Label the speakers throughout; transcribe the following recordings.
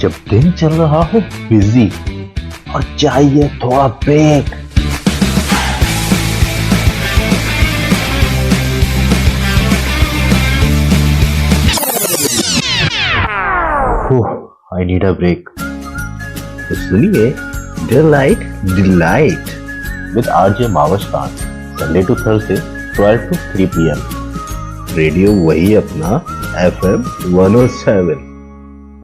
Speaker 1: जब दिन चल रहा हो बिजी और चाहिए थोड़ा break. I need a break. तो सुनिए delight delight with RJ Mahvash Khan, Sunday to Thursday 12 to 3 PM। Radio वही अपना FM 107।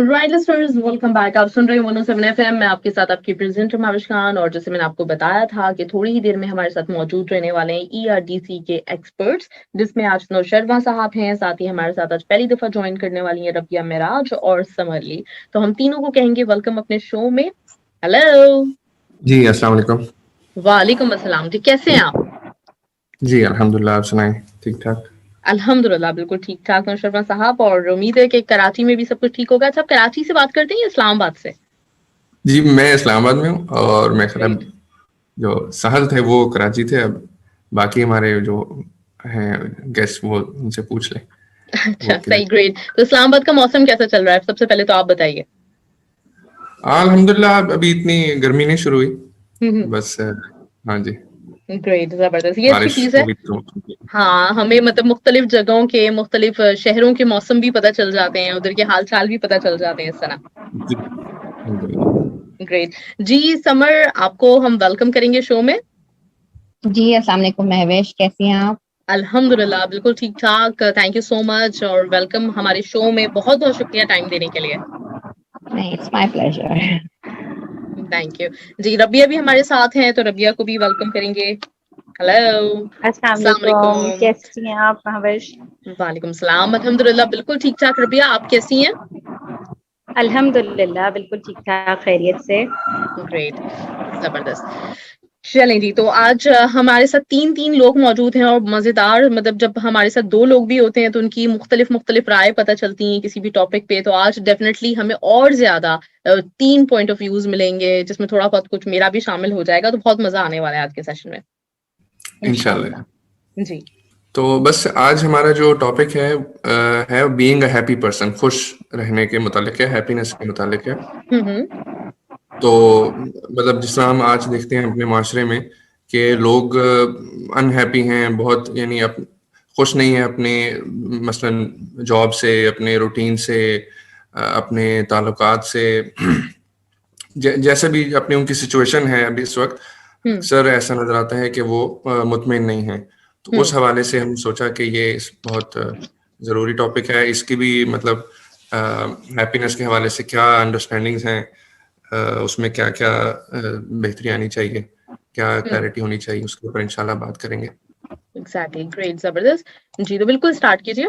Speaker 2: Right listeners, welcome back. आप सुन रहे हैं 107 FM। मैं आपके साथ आपकी प्रेजेंटर माविश खान, और जैसे मैंने आपको बताया था कि थोड़ी ही देर में हमारे साथ मौजूद रहने वाले हैं ERDC के एक्सपर्ट्स, जिसमें आज नौशरवा साहब हैं। साथ ही हमारे साथ आज पहली दफा ज्वाइन करने वाली हैं रबिया मेराज और समरली। तो हम तीनों को कहेंगे वेलकम अपने शो में। हेलो
Speaker 3: जी, अस्सलाम वालेकुम।
Speaker 2: वालेकुम अस्सलाम जी, कैसे हैं आप?
Speaker 3: जी अल्हम्दुलिल्लाह, आप सुनाएं? ठीक ठाक
Speaker 2: अल्हम्दुलिल्लाह बिल्कुल ठीक ठाक नौशरवा साहब, और उम्मीद है कि कराची में भी सब कुछ ठीक होगा। अच्छा, आप कराची से बात करते हैं या इस्लामाबाद से?
Speaker 3: जी, मैं इस्लामाबाद में हूँ और मैं खैर जो सहल थे वो कराची थे। अब बाकी हमारे जो हैं गेस्ट वो उनसे पूछ लें।
Speaker 2: अच्छा सही, ग्रेट। तो इस्लामाबाद का मौसम कैसा चल रहा है? सबसे पहले तो आप बताइए।
Speaker 3: अल्हम्दुलिल्लाह, अभी इतनी गर्मी नहीं शुरू हुई, बस हाँ जी,
Speaker 2: ग्रेट, जबरदस्त, ये अच्छी
Speaker 3: बारिश
Speaker 2: चीज है।
Speaker 3: हुई तो
Speaker 2: हाँ, हमें मतलब मुख्तलिफ जगहों के मुख्तलिफ शहरों के मौसम भी पता चल जाते हैं, उधर के हाल चाल भी पता चल जाते हैं इस तरह।
Speaker 3: जी, अल्हम्दुलिल्लाह।
Speaker 2: ग्रेट जी। समर, आपको हम वेलकम करेंगे शो में।
Speaker 4: जी अस्सलाम वालेकुम महवेश, कैसी हैं आप?
Speaker 2: अल्हम्दुलिल्लाह बिल्कुल ठीक ठाक। थैंक यू सो मच और वेलकम हमारे शो में। बहुत बहुत शुक्रिया टाइम देने के लिए।
Speaker 4: नहीं, it's my pleasure.
Speaker 2: Thank you जी। रबिया भी हमारे साथ हैं, तो रबिया को भी वेलकम करेंगे। हेलो,
Speaker 5: अस्सलाम वालेकुम, कैसी हैं आप महवेश?
Speaker 2: वालेकुम सलाम, अल्हम्दुलिल्लाह बिल्कुल ठीक ठाक। रबिया, आप कैसी हैं?
Speaker 5: अल्हम्दुलिल्लाह बिल्कुल ठीक ठाक, खैरियत से।
Speaker 2: ग्रेट, जबरदस्त। चलें जी, तो आज हमारे साथ तीन लोग मौजूद हैं, और मजेदार मतलब जब हमारे साथ दो लोग भी होते हैं तो उनकी मुख्तलिफ राय पता चलती हैं किसी भी टॉपिक पे। तो आज डेफिनेटली हमें और ज्यादा 3 पॉइंट ऑफ व्यूज मिलेंगे, जिसमें थोड़ा बहुत कुछ मेरा भी शामिल हो जाएगा। तो बहुत मजा आने वाला है आज के सेशन में
Speaker 3: इंशाल्लाह
Speaker 2: जी।
Speaker 3: तो बस आज हमारा जो टॉपिक है बीइंग अ हैप्पी पर्सन, खुश रहने के मुतालिक है, हैप्पीनेस के मुतालिक है। तो मतलब जिस तरह हम आज देखते हैं अपने माशरे में कि लोग अनहैप्पी हैं बहुत, यानी खुश नहीं है अपने मसलन जॉब से, अपने रूटीन से, अपने ताल्लुकात से, जैसे भी अपनी उनकी सिचुएशन है अभी इस वक्त, अक्सर ऐसा नजर आता है कि वो मुतमिन नहीं है। तो उस हवाले से हम सोचा कि ये बहुत ज़रूरी टॉपिक है। इसकी भी मतलब हैप्पीनेस के हवाले से क्या अंडरस्टैंडिंग्स हैं, उसमें क्या क्या बेहतरी आनी चाहिए, क्या क्लैरिटी होनी चाहिए, उसके ऊपर इंशाल्लाह बात करेंगे।
Speaker 2: एग्जैक्टली, ग्रेट, जबरदस्त जी। तो बिल्कुल स्टार्ट कीजिए।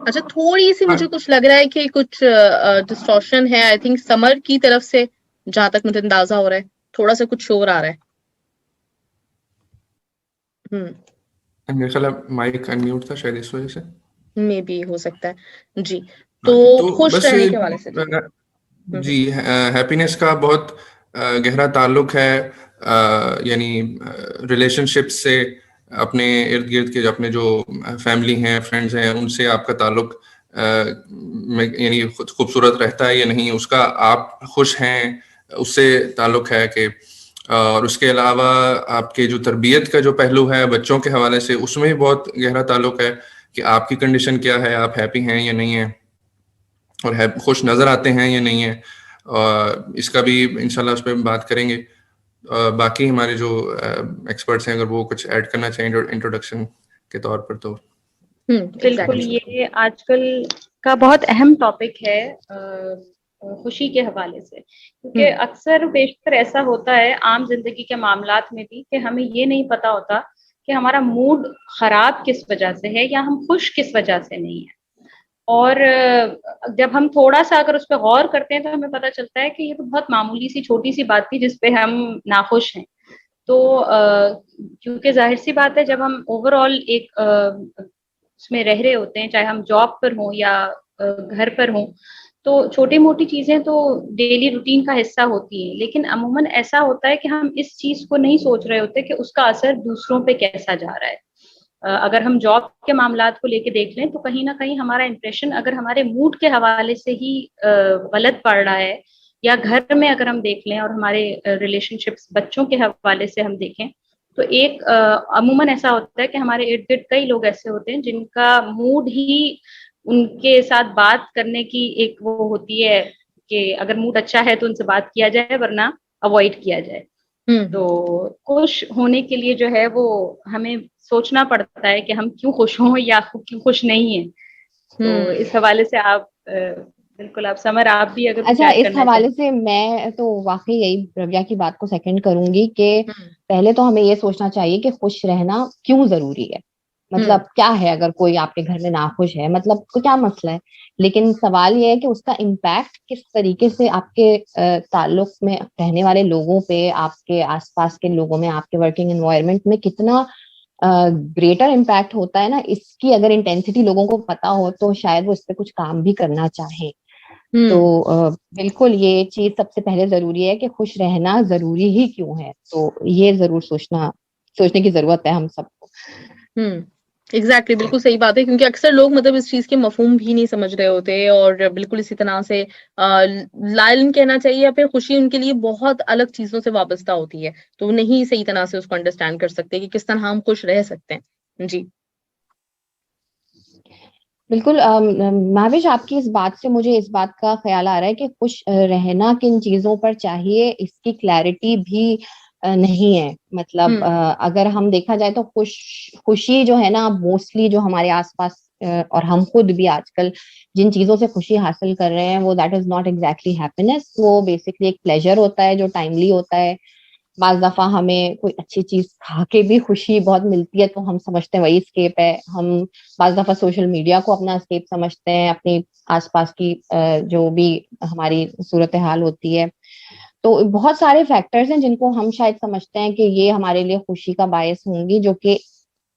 Speaker 2: अच्छा, थोड़ी सी मुझे कुछ लग रहा है कि कुछ डिस्टॉर्शन है, आई थिंक समर की तरफ से, जहां तक मुझे अंदाजा हो रहा है थोड़ा सा कुछ शोर आ रहा है।
Speaker 3: मेरे ख्याल माइक अनम्यूट था शायद, इस वजह से
Speaker 2: मे बी हो सकता है जी। तो खुश रहने के हवाले से
Speaker 3: जी, हैप्पीनेस का बहुत गहरा ताल्लुक है, यानी रिलेशनशिप से, अपने इर्द गिर्द के अपने जो फैमिली हैं, फ्रेंड्स हैं, उनसे आपका ताल्लुक यानी खूबसूरत रहता है या नहीं, उसका आप खुश हैं उससे ताल्लुक है कि, और उसके अलावा आपके जो तरबियत का जो पहलू है बच्चों के हवाले से, उसमें भी बहुत गहरा ताल्लुक है कि आपकी कंडीशन क्या है, आप हैप्पी हैं या नहीं है, और खुश नज़र आते हैं या नहीं है। इसका भी इंशाल्लाह उस पर बात करेंगे। बाकी हमारे जो एक्सपर्ट्स हैं, अगर वो कुछ ऐड करना चाहें इंट्रोडक्शन के तौर पर तो।
Speaker 5: बिल्कुल, ये आजकल का बहुत अहम टॉपिक है खुशी के हवाले से, क्योंकि अक्सर बेशतर ऐसा होता है आम जिंदगी के मामलात में भी कि हमें ये नहीं पता होता कि हमारा मूड खराब किस वजह से है या हम खुश किस वजह से नहीं है। और जब हम थोड़ा सा अगर उस पर गौर करते हैं तो हमें पता चलता है कि ये तो बहुत मामूली सी छोटी सी बात थी जिस पे हम नाखुश हैं। तो क्योंकि जाहिर सी बात है, जब हम ओवरऑल एक उसमें रह रहे होते हैं, चाहे हम जॉब पर हों या घर पर हों, तो छोटी मोटी चीजें तो डेली रूटीन का हिस्सा होती हैं, लेकिन अमूमन ऐसा होता है कि हम इस चीज को नहीं सोच रहे होते कि उसका असर दूसरों पे कैसा जा रहा है। अगर हम जॉब के मामलात को लेके देख लें तो कहीं ना कहीं हमारा इंप्रेशन अगर हमारे मूड के हवाले से ही गलत पड़ रहा है, या घर में अगर हम देख लें और हमारे रिलेशनशिप्स बच्चों के हवाले से हम देखें, तो एक अमूमन ऐसा होता है कि हमारे इर्द गिर्द कई लोग ऐसे होते हैं जिनका मूड ही उनके साथ बात करने की एक वो होती है कि अगर मूड अच्छा है तो उनसे बात किया जाए, वरना अवॉइड किया जाए। तो खुश होने के लिए जो है वो हमें सोचना पड़ता है कि हम क्यों खुश हों या क्यों खुश नहीं है। तो इस हवाले से आप बिल्कुल, आप समर, आप भी अगर
Speaker 4: अच्छा, इस हवाले से मैं तो वाकई यही रविया की बात को सेकंड करूंगी कि पहले तो हमें ये सोचना चाहिए कि खुश रहना क्यों जरूरी है। मतलब क्या है अगर कोई आपके घर में नाखुश है, मतलब क्या मसला है। लेकिन सवाल ये है कि उसका इम्पैक्ट किस तरीके से आपके ताल्लुक में रहने वाले लोगों पे, आपके आसपास के लोगों में, आपके वर्किंग एनवायरनमेंट में कितना ग्रेटर इम्पैक्ट होता है ना, इसकी अगर इंटेंसिटी लोगों को पता हो तो शायद वो इस पे कुछ काम भी करना चाहे। तो बिल्कुल ये चीज सबसे पहले जरूरी है कि खुश रहना जरूरी ही क्यों है। तो ये जरूर सोचने की जरूरत है हम सबको।
Speaker 2: एग्जैक्टली, बिल्कुल सही बात है, क्योंकि अक्सर लोग मतलब इस चीज के मफहूम भी नहीं समझ रहे होते, और बिल्कुल इसी तरह से लालन कहना चाहिए या फिर खुशी उनके लिए बहुत अलग चीजों से वाबस्ता होती है, तो वो नहीं सही तरह से उसको अंडरस्टैंड कर सकते कि किस तरह हम खुश रह सकते हैं। जी
Speaker 4: बिल्कुल। महविश, आपकी इस बात से मुझे इस बात का ख्याल आ रहा है कि खुश रहना किन चीजों पर चाहिए, इसकी क्लैरिटी भी नहीं है। मतलब अगर हम देखा जाए तो खुशी जो है ना, मोस्टली जो हमारे आसपास और हम खुद भी आजकल जिन चीजों से खुशी हासिल कर रहे हैं वो that is not exactly happiness. वो बेसिकली एक प्लेजर होता है जो टाइमली होता है। बाज दफा हमें कोई अच्छी चीज खा के भी खुशी बहुत मिलती है तो हम समझते हैं वही एस्केप है। हम बाज दफा सोशल मीडिया को अपना एस्केप समझते हैं, अपनी आसपास की जो भी हमारी सूरत हाल होती है। तो बहुत सारे फैक्टर्स हैं जिनको हम शायद समझते हैं कि ये हमारे लिए खुशी का बायस होंगी, जो कि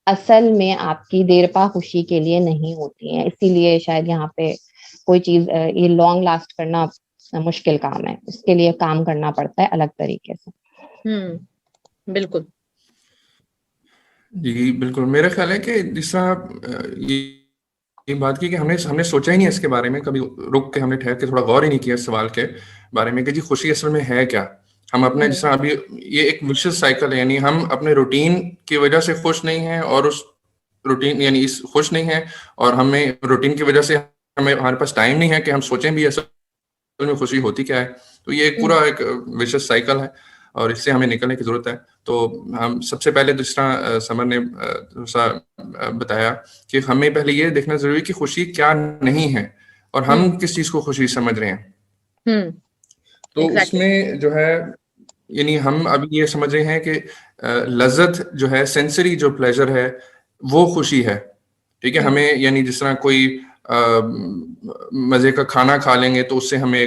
Speaker 4: असल में आपकी देरपा खुशी के लिए नहीं होती हैं। इसीलिए शायद यहाँ पे कोई चीज ये लॉन्ग लास्ट करना मुश्किल काम है। इसके लिए काम करना पड़ता है अलग तरीके से।
Speaker 2: बिल्कुल
Speaker 3: जी बिल्कुल, मेरा ख्याल है कि जिस तरह ये बात की कि हमने सोचा ही नहीं इसके बारे में, कभी रुक के हमने ठहर के थोड़ा गौर ही नहीं किया इस सवाल के बारे में कि जी खुशी असल में है क्या। हम अपने जिस तरह अभी ये एक विशियस साइकिल है, यानी हम अपने रूटीन की वजह से खुश नहीं हैं, और उस रूटीन यानी इस खुश नहीं है, और हमें रूटीन की वजह से हमारे पास टाइम नहीं है कि हम सोचें भी असल में खुशी होती क्या है। तो ये पूरा एक विशियस साइकिल है और इससे हमें निकलने की जरूरत है। तो हम सबसे पहले जिस तरह समर ने बताया कि हमें पहले ये देखना जरूरी है कि खुशी क्या नहीं है और हम किस चीज को खुशी समझ रहे हैं। तो उसमें जो है यानी हम अभी ये समझ रहे हैं कि लज्जत जो है, सेंसरी जो प्लेजर है वो खुशी है। ठीक है, हमें यानी जिस तरह कोई मजे का खाना खा लेंगे तो उससे हमें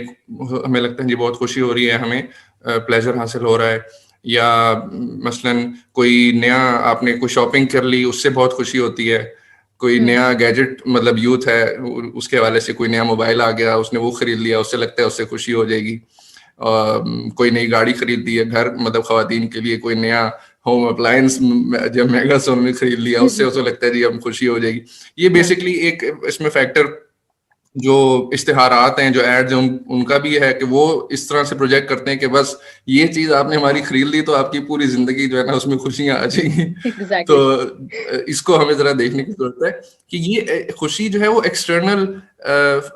Speaker 3: लगता है जी बहुत खुशी हो रही है, हमें प्लेजर हासिल हो रहा है। या मसलन कोई नया आपने कोई शॉपिंग कर ली, उससे बहुत खुशी होती है। कोई नया गैजेट, मतलब यूथ है उसके हवाले से कोई नया मोबाइल आ गया, उसने वो खरीद लिया, उससे लगता है उससे खुशी हो जाएगी। कोई नई गाड़ी खरीद ली है घर, मतलब खवातीन के लिए कोई नया होम अप्लायंस जब मेगा सोन में खरीद लिया, उससे उसको लगता है जी अब खुशी हो जाएगी। ये बेसिकली एक इसमें फैक्टर जो इश्तिहारात हैं, जो एड्स हैं, उनका भी है कि वो इस तरह से प्रोजेक्ट करते हैं कि बस ये चीज आपने हमारी खरीद ली तो आपकी पूरी जिंदगी जो है ना उसमें खुशियां आ जाएंगी। तो इसको हमें जरा देखने की जरूरत है कि ये खुशी जो है वो एक्सटर्नल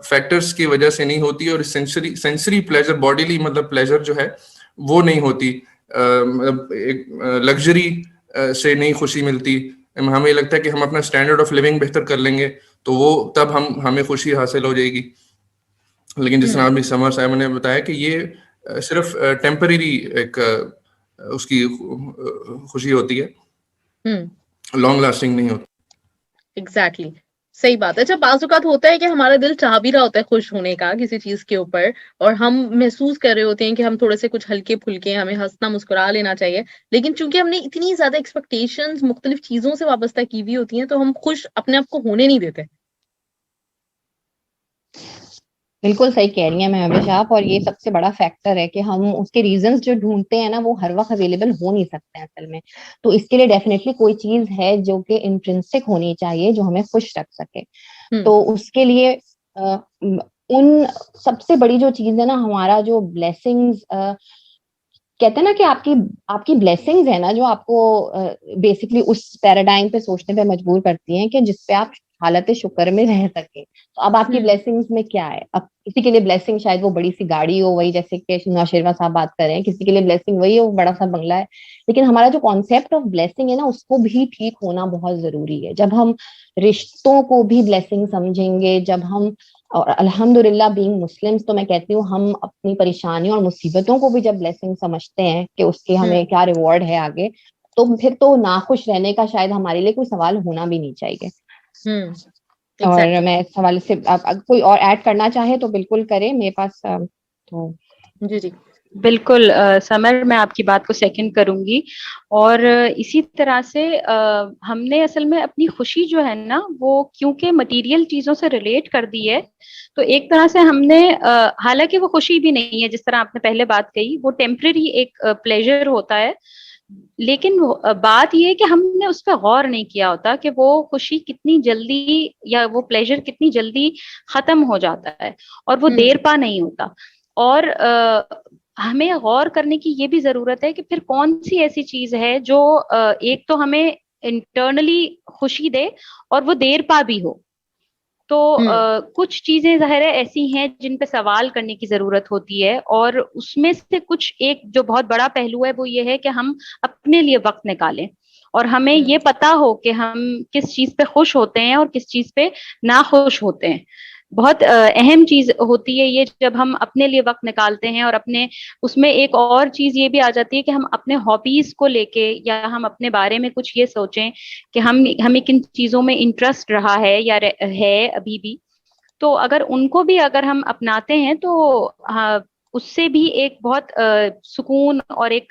Speaker 3: फैक्टर्स की वजह से नहीं होती, और सेंसरी प्लेजर, बॉडीली मतलब प्लेजर जो है वो नहीं होती। मतलब एक लग्जरी से नहीं खुशी मिलती। हमें लगता है कि हम अपना स्टैंडर्ड ऑफ लिविंग बेहतर कर लेंगे तो वो तब हमें खुशी हासिल हो जाएगी। लेकिन जिस तरह अभी समर साहब ने बताया कि ये सिर्फ टेम्परेरी एक उसकी खुशी होती है, लॉन्ग लास्टिंग नहीं होती।
Speaker 2: एग्जैक्टली, सही बात है। जब बाज़ होता है कि हमारा दिल चाह भी रहा होता है खुश होने का किसी चीज के ऊपर, और हम महसूस कर रहे होते हैं कि हम थोड़े से कुछ हल्के फुल्के, हमें हंसना मुस्कुरा लेना चाहिए, लेकिन चूंकि हमने इतनी ज्यादा एक्सपेक्टेशंस मुख्तलिफ चीजों से वाबस्ता की हुई होती हैं तो हम खुश अपने आप को होने नहीं देते।
Speaker 4: बिल्कुल सही कह रही हैं महविश आप, और ये सबसे बड़ा फैक्टर है कि हम उसके रीजंस जो ढूंढते हैं ना वो हर वक्त अवेलेबल हो नहीं सकते हैं असल में। तो इसके लिए डेफिनेटली कोई चीज है जो कि इंट्रिंसिक होनी चाहिए जो हमें खुश रख सके। तो उसके लिए उन सबसे बड़ी जो चीज है ना, हमारा जो ब्लेसिंग्स, कहते हैं ना कि आपकी आपकी ब्लेसिंग्स है ना जो आपको बेसिकली उस पैराडाइम पे सोचने पे मजबूर करती हैं कि जिसपे आप हालत शुक्र में रह सके। तो अब आपकी ब्लेसिंग्स में क्या है? अब किसी के लिए ब्लेसिंग शायद वो बड़ी सी गाड़ी हो, वही जैसे कि नौशेरवा साहब बात कर रहे हैं, किसी के लिए ब्लेसिंग वही हो बड़ा सा बंगला है। लेकिन हमारा जो कॉन्सेप्ट ऑफ ब्लेसिंग है ना उसको भी ठीक होना बहुत जरूरी है। जब हम रिश्तों को भी ब्लेसिंग समझेंगे, जब हम, और अल्हम्दुलिल्लाह बीइंग मुस्लिम्स, तो मैं कहती हूँ हम अपनी परेशानियों और मुसीबतों को भी जब ब्लेसिंग समझते हैं कि उसके हमें क्या रिवॉर्ड है आगे, तो फिर तो नाखुश रहने का शायद हमारे लिए कोई सवाल होना भी नहीं चाहिए। और मैं इस हवाले से अब कोई और ऐड करना चाहे तो बिल्कुल करें, मेरे पास तो
Speaker 2: जी जी
Speaker 5: बिल्कुल समर, मैं आपकी बात को सेकंड करूंगी। और इसी तरह से हमने असल में अपनी खुशी जो है ना वो क्योंकि मटेरियल चीजों से रिलेट कर दी है, तो एक तरह से हमने हालांकि वो खुशी भी नहीं है, जिस तरह आपने पहले बात कही, वो टेम्परेरी एक प्लेजर होता है। लेकिन बात ये है कि हमने उस पर गौर नहीं किया होता कि वो खुशी कितनी जल्दी या वो प्लेजर कितनी जल्दी खत्म हो जाता है और वो देर पा नहीं होता। और हमें गौर करने की ये भी जरूरत है कि फिर कौन सी ऐसी चीज है जो एक तो हमें इंटरनली खुशी दे और वो देर पा भी हो। तो कुछ चीजें जाहिर है ऐसी हैं जिन पे सवाल करने की जरूरत होती है, और उसमें से कुछ एक जो बहुत बड़ा पहलू है वो ये है कि हम अपने लिए वक्त निकालें और हमें ये पता हो कि हम किस चीज पे खुश होते हैं और किस चीज पे ना खुश होते हैं। बहुत अहम चीज होती है ये, जब हम अपने लिए वक्त निकालते हैं। और अपने उसमें एक और चीज ये भी आ जाती है कि हम अपने हॉबीज को लेके या हम अपने बारे में कुछ ये सोचें कि हमें किन चीजों में इंटरेस्ट रहा है या है अभी भी। तो अगर उनको भी अगर हम अपनाते हैं तो हाँ, उससे भी एक बहुत सुकून और एक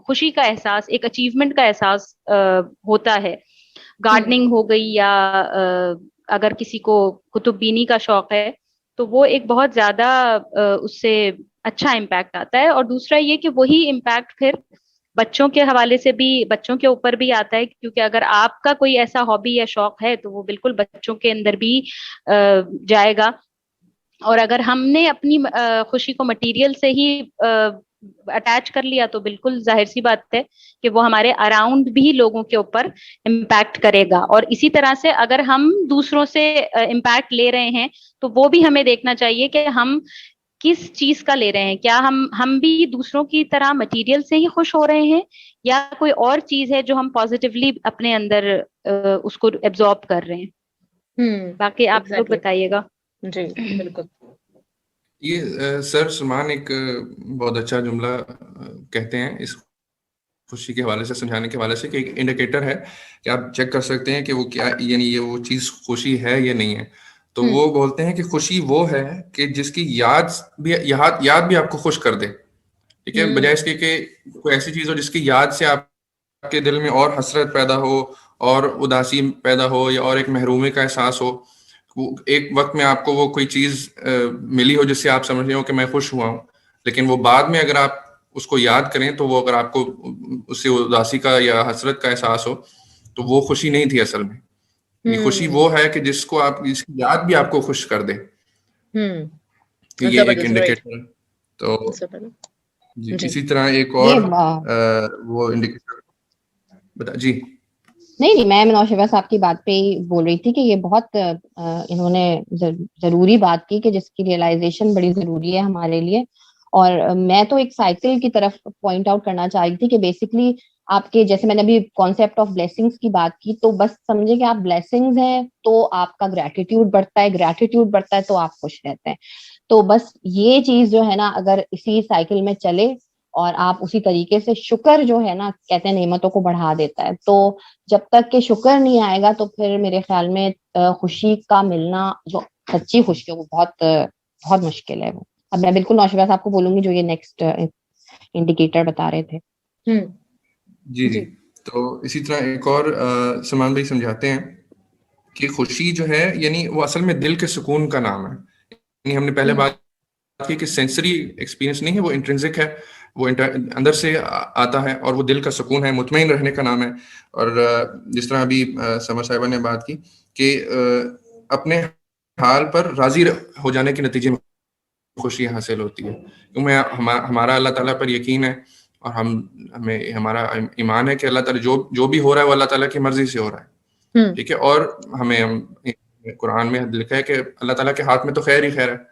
Speaker 5: खुशी का एहसास, एक अचीवमेंट का एहसास होता है। गार्डनिंग हो गई, या अगर किसी को कुतुबबीनी का शौक है तो वो एक बहुत ज्यादा उससे अच्छा इम्पैक्ट आता है। और दूसरा ये कि वही इम्पैक्ट फिर बच्चों के हवाले से भी, बच्चों के ऊपर भी आता है, क्योंकि अगर आपका कोई ऐसा हॉबी या शौक है तो वो बिल्कुल बच्चों के अंदर भी जाएगा। और अगर हमने अपनी खुशी को मटेरियल से ही अटैच कर लिया तो बिल्कुल जाहिर सी बात है कि वो हमारे अराउंड भी लोगों के ऊपर इम्पैक्ट करेगा। और इसी तरह से अगर हम दूसरों से इम्पैक्ट ले रहे हैं तो वो भी हमें देखना चाहिए कि हम किस चीज का ले रहे हैं। क्या हम भी दूसरों की तरह मटेरियल से ही खुश हो रहे हैं, या कोई और चीज है जो हम पॉजिटिवली अपने अंदर उसको एब्जॉर्ब कर रहे हैं। बाकी आप लोग बताइएगा।
Speaker 2: जी बिल्कुल।
Speaker 3: ये सर सलमान एक बहुत अच्छा जुमला कहते हैं इस खुशी के हवाले से, समझाने के हवाले से, कि एक इंडिकेटर है कि आप चेक कर सकते हैं कि वो क्या, यानी ये वो चीज खुशी है या नहीं है। तो वो बोलते हैं कि खुशी वो है कि जिसकी याद भी आपको खुश कर दे, ठीक है, बजाय इसके कि कोई ऐसी चीज हो जिसकी याद से आपके दिल में और हसरत पैदा हो और उदासी पैदा हो या और एक महरूमी का एहसास हो। एक वक्त में आपको वो कोई चीज मिली हो जिससे आप समझ रहे हो कि मैं खुश हुआ हूँ, लेकिन वो बाद में अगर आप उसको याद करें तो वो, अगर आपको उससे उदासी का या हसरत का एहसास हो, तो वो खुशी नहीं थी असल में। ये खुशी वो है कि जिसकी याद भी आपको खुश कर दे। तो ये एक इंडिकेटर। तो जी, इसी तरह एक और वो इंडिकेटर बता जी।
Speaker 4: नहीं, मैं नौशेबा साहब की बात पे ही बोल रही थी कि ये बहुत इन्होंने जरूरी बात की कि जिसकी रियलाइजेशन बड़ी जरूरी है हमारे लिए। और मैं तो एक साइकिल की तरफ पॉइंट आउट करना चाह रही थी कि बेसिकली आपके, जैसे मैंने अभी कॉन्सेप्ट ऑफ ब्लेसिंग्स की बात की, तो बस समझे कि आप ब्लेसिंग्स हैं तो आपका ग्रेटिट्यूड बढ़ता है, ग्रेटिट्यूड बढ़ता है तो आप खुश रहते हैं। तो बस ये चीज जो है ना, अगर इसी साइकिल में चले और आप उसी तरीके से, शुक्र जो है ना, कहते हैं नेमतों को बढ़ा देता है। तो जब तक कि शुक्र नहीं आएगा तो फिर मेरे ख्याल में खुशी का मिलना, जो सच्ची खुशी है, वो बहुत बहुत मुश्किल है। वो अब मैं बिल्कुल नौशेबा साहब को बोलूंगी जो ये नेक्स्ट इंडिकेटर बता रहे थे।
Speaker 3: जी जी। तो इसी तरह एक और सलमान भाई समझाते हैं कि खुशी जो है, यानी वो असल में दिल के सुकून का नाम है। हमने पहले बात की कि सेंसरी एक्सपीरियंस नहीं है, वो इंट्रिंसिक है, वो अंदर से आता है और वो दिल का सुकून है, मुतमईन रहने का नाम है। और जिस तरह अभी समर साहिबा ने बात की कि अपने हाल पर राजी हो जाने के नतीजे में खुशी हासिल होती है, क्योंकि हमारा अल्लाह ताला पर यकीन है और हमें हमारा ईमान है कि अल्लाह ताला जो भी हो रहा है वो अल्लाह ताला की मर्जी से हो रहा है, ठीक है। और हमें कुरान में लिखा है कि अल्लाह ताला के हाथ में तो खैर ही खैर है।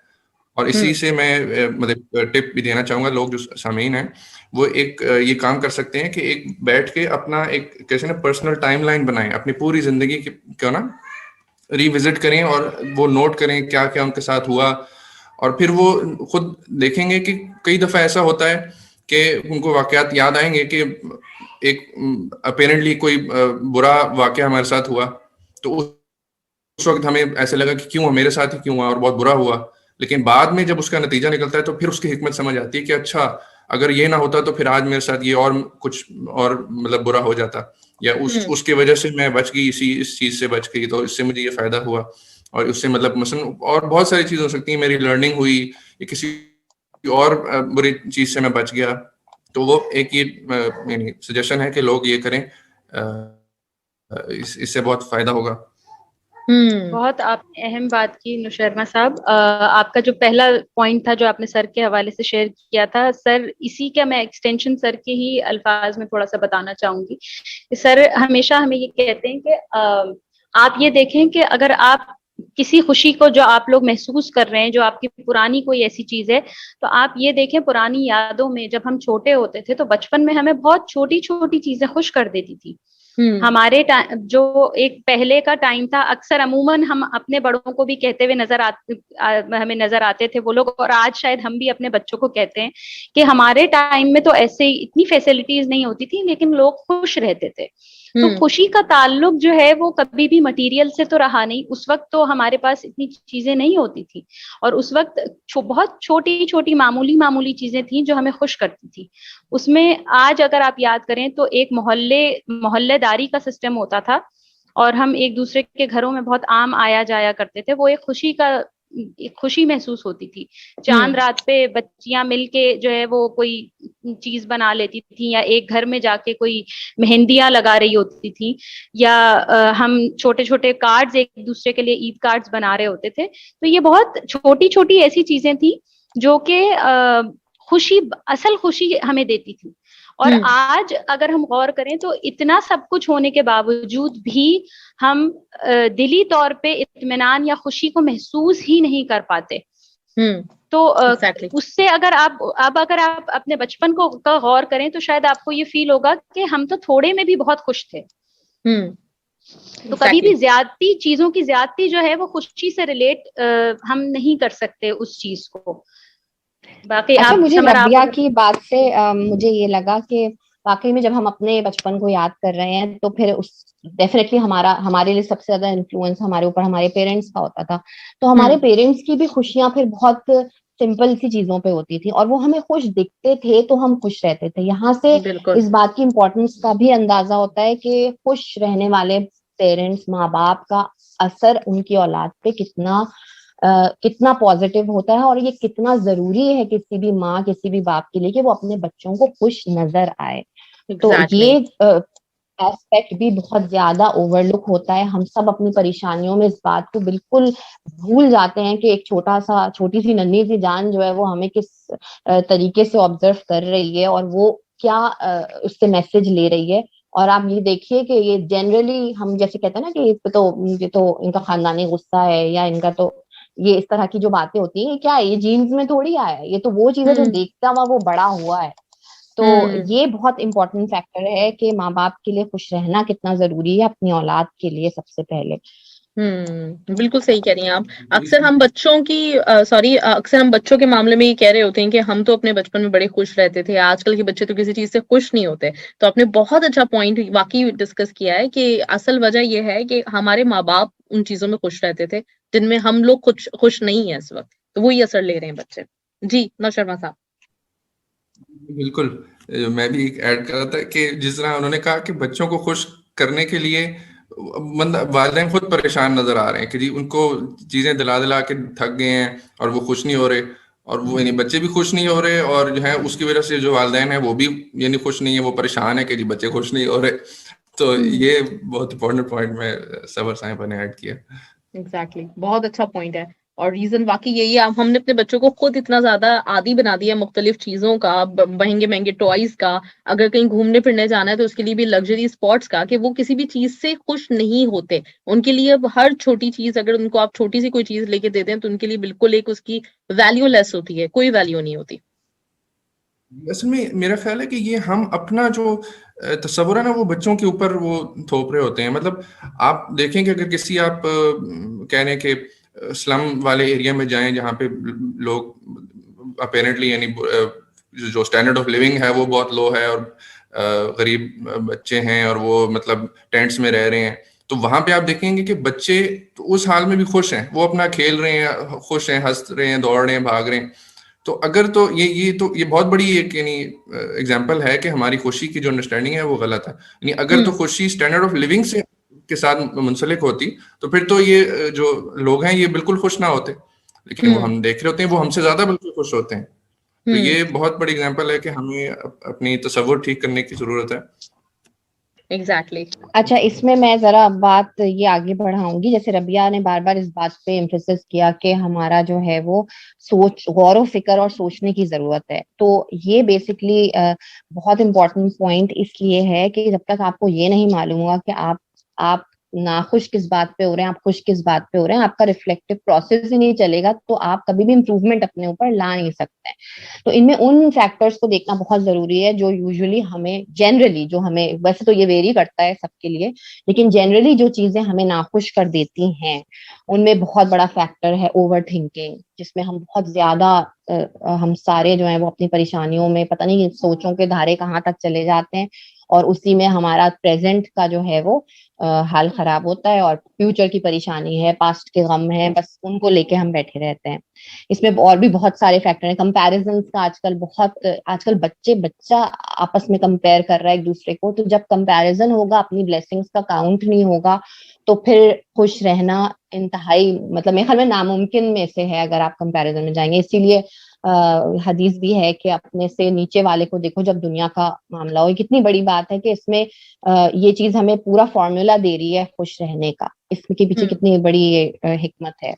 Speaker 3: और इसी से मैं मतलब टिप भी देना चाहूंगा, लोग जो सामीन हैं वो एक ये काम कर सकते हैं कि एक बैठ के अपना एक कैसे ना पर्सनल टाइमलाइन बनाएं, अपनी पूरी जिंदगी की क्यों ना रिविजिट करें और वो नोट करें क्या क्या उनके साथ हुआ, और फिर वो खुद देखेंगे कि कई दफा ऐसा होता है कि उनको वाकयात याद आएंगे कि एक अपेरेंटली कोई बुरा वाकया हमारे साथ हुआ, तो उस वक्त हमें ऐसे लगा कि क्यों मेरे साथ ही क्यों हुआ और बहुत बुरा हुआ, लेकिन बाद में जब उसका नतीजा निकलता है तो फिर उसकी हिकमत समझ आती है कि अच्छा अगर ये ना होता तो फिर आज मेरे साथ ये और कुछ और मतलब बुरा हो जाता, या उसके वजह से मैं बच गई, इस चीज से बच गई, तो इससे मुझे ये फायदा हुआ, और उससे मतलब मसलन और बहुत सारी चीज हो सकती है, मेरी लर्निंग हुई या किसी और बुरी चीज से मैं बच गया। तो वो एक ये यानी सजेशन है कि लोग ये करें, इससे बहुत फायदा होगा।
Speaker 5: बहुत आपने अहम बात की नुशर्मा साहब। आपका जो पहला पॉइंट था जो आपने सर के हवाले से शेयर किया था, सर इसी का मैं एक्सटेंशन सर के ही अल्फाज में थोड़ा सा बताना चाहूंगी। सर हमेशा हमें ये कहते हैं कि आप ये देखें कि अगर आप किसी खुशी को जो आप लोग महसूस कर रहे हैं, जो आपकी पुरानी कोई ऐसी चीज है, तो आप ये देखें पुरानी यादों में जब हम छोटे होते थे तो बचपन में हमें बहुत छोटी छोटी चीजें खुश कर देती थी। हमारे जो एक पहले का टाइम था, अक्सर अमूमन हम अपने बड़ों को भी कहते हुए हमें नजर आते थे वो लोग, और आज शायद हम भी अपने बच्चों को कहते हैं कि हमारे टाइम में तो ऐसे इतनी फैसिलिटीज नहीं होती थी लेकिन लोग खुश रहते थे। तो खुशी का ताल्लुक जो है वो कभी भी मटेरियल से तो रहा नहीं। उस वक्त तो हमारे पास इतनी चीजें नहीं होती थी, और उस वक्त बहुत छोटी छोटी मामूली चीजें थी जो हमें खुश करती थी। उसमें आज अगर आप याद करें तो एक मोहल्लेदारी का सिस्टम होता था, और हम एक दूसरे के घरों में बहुत आम आया जाया करते थे। वो एक खुशी महसूस होती थी। चांद रात पे बच्चियां मिलके जो है वो कोई चीज बना लेती थी, या एक घर में जाके कोई मेहंदियां लगा रही होती थी, या हम छोटे छोटे कार्ड्स एक दूसरे के लिए ईद कार्ड्स बना रहे होते थे। तो ये बहुत छोटी छोटी ऐसी चीजें थी जो कि असल खुशी हमें देती थी। और आज अगर हम गौर करें तो इतना सब कुछ होने के बावजूद भी हम दिली तौर पे इत्मीनान या खुशी को महसूस ही नहीं कर पाते। तो उससे अगर आप अपने बचपन को का गौर करें तो शायद आपको ये फील होगा कि हम तो थोड़े में भी बहुत खुश थे। तो कभी भी ज्यादती चीजों की ज्यादती जो है वो खुशी से रिलेट हम नहीं कर सकते उस चीज को। बाकी
Speaker 4: अच्छा, मुझे रबिया की बात से मुझे ये लगा कि वाकई में जब हम अपने बचपन को याद कर रहे हैं तो फिर उस डेफिनेटली हमारे लिए सबसे ज्यादा इन्फ्लुएंस हमारे ऊपर हमारे पेरेंट्स का होता था। तो हमारे पेरेंट्स की भी खुशियां फिर बहुत सिंपल सी चीजों पे होती थी और वो हमें खुश दिखते थे तो हम खुश रहते थे। यहाँ से इस बात की इम्पोर्टेंस का भी अंदाजा होता है कि खुश रहने वाले पेरेंट्स, माँ बाप का असर उनकी औलाद पे कितना पॉजिटिव होता है, और ये कितना जरूरी है किसी भी माँ किसी भी बाप के लिए कि वो अपने बच्चों को खुश नजर आए। तो ये एस्पेक्ट भी बहुत ज्यादा ओवरलुक होता है। हम सब अपनी परेशानियों में इस बात को बिल्कुल भूल जाते हैं कि एक छोटी सी नन्ही सी जान जो है वो हमें किस तरीके से ऑब्जर्व कर रही है और वो क्या उससे मैसेज ले रही है। और आप ये देखिए कि ये जनरली हम जैसे कहते हैं ना कि ये तो इनका खानदानी गुस्सा है, या इनका तो ये इस तरह की जो बातें होती हैं, क्या ये जीन्स में थोड़ी आया है, ये तो वो चीज है जो देखता हुआ वो बड़ा हुआ है। तो ये बहुत इंपॉर्टेंट फैक्टर है कि माँ बाप के लिए खुश रहना कितना जरूरी है अपनी औलाद के लिए सबसे पहले।
Speaker 2: बिल्कुल सही कह रही हैं आप। अक्सर हम बच्चों के मामले में ये कह रहे होते हैं कि हम तो अपने बचपन में बड़े खुश रहते थे, आजकल के बच्चे तो किसी चीज से खुश नहीं होते। तो आपने बहुत अच्छा पॉइंट वाकई डिस्कस किया है कि असल वजह यह है कि हमारे माँ बाप उन चीजों में खुश रहते थे जिनमें हम लोग खुश नहीं है इस वक्त, तो वही असर ले रहे हैं बच्चे। जी नौशर्मा साहब।
Speaker 3: बिल्कुल, मैं भी ऐड कर रहा था कि जिस तरह उन्होंने कहा कि बच्चों को खुश करने के लिए मतलब वालिदैन खुद परेशान नजर आ रहे हैं कि जी उनको चीजें दिला दिला के थक गए हैं और वो खुश नहीं हो रहे, और वो यानी बच्चे भी खुश नहीं हो रहे, और जो है उसकी वजह से जो वालिदैन है वो भी यानी खुश नहीं है, वो परेशान है कि जी बच्चे खुश नहीं हो रहे। तो ये बहुत इंपॉर्टेंट पॉइंट में सबर साहिबा ने ऐड किया।
Speaker 2: एग्जैक्टली बहुत अच्छा पॉइंट है। और रीजन वाकई यही है, अब हमने अपने बच्चों को खुद इतना ज्यादा आदी बना दिया मुख्तलिफ चीजों का, महंगे महंगे टॉयज का, अगर कहीं घूमने फिरने जाना है तो उसके लिए भी लग्जरी स्पॉट्स का, कि वो किसी भी चीज से खुश नहीं होते। उनके लिए अब हर छोटी चीज, अगर उनको आप छोटी सी कोई चीज लेके दे दें तो उनके लिए बिल्कुल एक उसकी वैल्यू लेस होती है, कोई वैल्यू नहीं होती।
Speaker 3: असल में मेरा ख्याल है कि ये हम अपना जो तस्वुर है ना वो बच्चों के ऊपर वो थोप रहे होते हैं। मतलब आप देखें कि अगर किसी आप कह रहे हैं कि स्लम वाले एरिया में जाएं जहाँ पे लोग अपेरेंटली यानी जो स्टैंडर्ड ऑफ लिविंग है वो बहुत लो है, और गरीब बच्चे हैं और वो मतलब टेंट्स में रह रहे हैं, तो वहां पे आप देखेंगे कि बच्चे तो उस हाल में भी खुश हैं, वो अपना खेल रहे हैं, खुश हैं, हंस रहे हैं, दौड़ रहे हैं, भाग रहे हैं। तो अगर तो ये बहुत बड़ी एक यानी एग्जांपल है कि हमारी खुशी की जो अंडरस्टैंडिंग है वो गलत है। यानी अगर तो खुशी स्टैंडर्ड ऑफ लिविंग से के साथ मुंसलिक होती तो फिर तो ये जो लोग हैं ये बिल्कुल खुश ना होते, लेकिन वो हम देख रहे होते हैं वो हमसे ज्यादा बिल्कुल खुश होते हैं। तो ये बहुत बड़ी एग्जांपल है कि हमें अपनी तसव्वुर ठीक करने की जरूरत है।
Speaker 2: एग्जैक्टली
Speaker 4: अच्छा, इसमें मैं जरा बात ये आगे बढ़ाऊंगी। जैसे रबिया ने बार बार इस बात पे एम्फेसिस किया कि हमारा जो है वो गौर व फिक्र और सोचने की जरूरत है। तो ये बेसिकली बहुत इंपॉर्टेंट पॉइंट इसलिए है कि जब तक आपको ये नहीं मालूम होगा कि आप नाखुश किस बात पे हो रहे हैं, आप खुश किस बात पे हो रहे हैं, आपका रिफ्लेक्टिव प्रोसेस ही नहीं चलेगा, तो आप कभी भी इम्प्रूवमेंट अपने ऊपर ला नहीं सकते हैं। तो इनमें उन फैक्टर्स को देखना बहुत जरूरी है जो यूजुअली हमें जनरली, जो हमें, वैसे तो ये वेरी करता है सबके लिए, लेकिन जनरली जो चीजें हमें नाखुश कर देती हैं उनमें बहुत बड़ा फैक्टर है ओवर थिंकिंग, जिसमें हम बहुत ज्यादा हम सारे जो है वो अपनी परेशानियों में पता नहीं सोचों के धारे कहाँ तक चले जाते हैं, और उसी में हमारा प्रेजेंट का जो है वो हाल खराब होता है, और फ्यूचर की परेशानी है, पास्ट के गम है, बस उनको लेके हम बैठे रहते हैं। इसमें और भी बहुत सारे फैक्टर हैं। कंपैरिजंस का आजकल बच्चा आपस में कंपेयर कर रहा है एक दूसरे को, तो जब कंपैरिजन होगा, अपनी ब्लेसिंग्स का काउंट नहीं होगा, तो फिर खुश रहना इंतहाई, मतलब मेरे ख्याल में नामुमकिन में से है अगर आप कंपैरिजन में जाएंगे। इसीलिए हदीस भी है कि अपने से नीचे वाले को देखो जब दुनिया का मामला हो। कितनी बड़ी बात है कि इसमें ये चीज हमें पूरा फॉर्मूला दे रही है खुश रहने का, इसके पीछे कितनी बड़ी हिकमत है।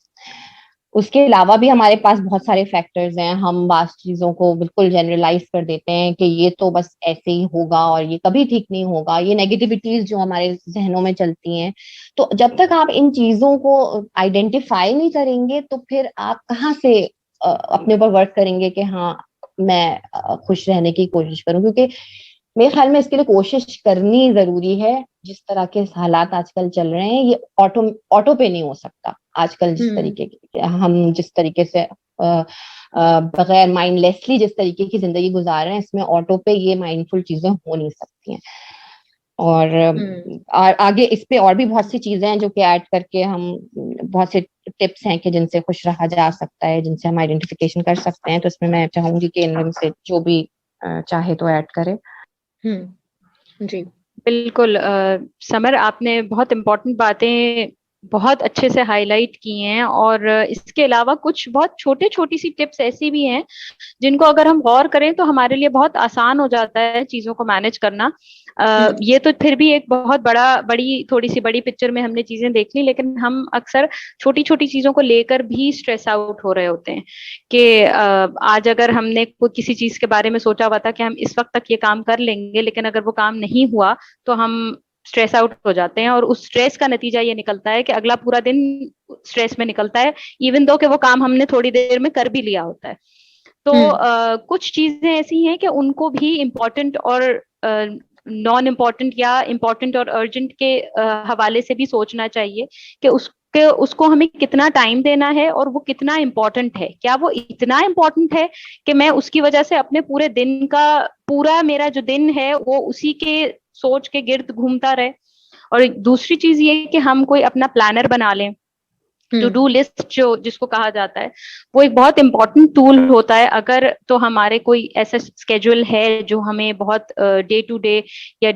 Speaker 4: उसके अलावा भी हमारे पास बहुत सारे फैक्टर्स हैं। हम बास चीजों को बिल्कुल जनरलाइज कर देते हैं कि ये तो बस ऐसे ही होगा और ये कभी ठीक नहीं होगा, ये नेगेटिविटीज जो हमारे जहनों में चलती हैं। तो जब तक आप इन चीजों को आइडेंटिफाई नहीं करेंगे तो फिर आप कहाँ से अपने ऊपर वर्क करेंगे कि हाँ मैं खुश रहने की कोशिश करूं। क्योंकि मेरे ख्याल में इसके लिए कोशिश करनी जरूरी है। जिस तरह के हालात आजकल चल रहे हैं ये ऑटो पे नहीं हो सकता। आजकल जिस तरीके से बगैर माइंडलेसली जिस तरीके की जिंदगी गुजार रहे हैं, इसमें ऑटो पे ये माइंडफुल चीजें हो नहीं सकती हैं। और आगे इस पे और भी बहुत सी चीजें हैं जो कि ऐड करके हम बहुत से टिप्स हैं कि जिनसे खुश रहा जा सकता है, जिनसे हम आइडेंटिफिकेशन कर सकते हैं। तो इसमें मैं चाहूंगी कि इनमें से जो भी चाहे तो ऐड करे।
Speaker 2: जी
Speaker 5: बिल्कुल समर, आपने बहुत इम्पोर्टेंट बातें बहुत अच्छे से हाईलाइट की हैं, और इसके अलावा कुछ बहुत छोटी सी टिप्स ऐसी भी हैं जिनको अगर हम गौर करें तो हमारे लिए बहुत आसान हो जाता है चीजों को मैनेज करना। ये तो फिर भी एक बहुत थोड़ी सी बड़ी पिक्चर में हमने चीजें देख ली, लेकिन हम अक्सर छोटी छोटी चीजों को लेकर भी स्ट्रेस आउट हो रहे होते हैं कि आज अगर हमने किसी चीज के बारे में सोचा हुआ था कि हम इस वक्त तक ये काम कर लेंगे, लेकिन अगर वो काम नहीं हुआ तो हम स्ट्रेस आउट हो जाते हैं, और उस स्ट्रेस का नतीजा ये निकलता है कि अगला पूरा दिन स्ट्रेस में निकलता है, इवन दो कि वो काम हमने थोड़ी देर में कर भी लिया होता है। तो कुछ चीजें ऐसी हैं कि उनको भी इम्पोर्टेंट और नॉन इम्पोर्टेंट या इम्पोर्टेंट और अर्जेंट के हवाले से भी सोचना चाहिए कि उसको हमें कितना टाइम देना है और वो कितना इम्पोर्टेंट है। क्या वो इतना इम्पोर्टेंट है कि मैं उसकी वजह से अपने पूरे दिन का मेरा जो दिन है वो उसी के सोच के गिर्द घूमता रहे। और दूसरी चीज ये कि हम कोई अपना प्लानर बना लें टू डू लिस्ट जो जिसको कहा जाता है, वो एक बहुत इंपॉर्टेंट टूल होता है। अगर तो हमारे कोई ऐसा स्केड्यूल है जो हमें बहुत डे टू डे या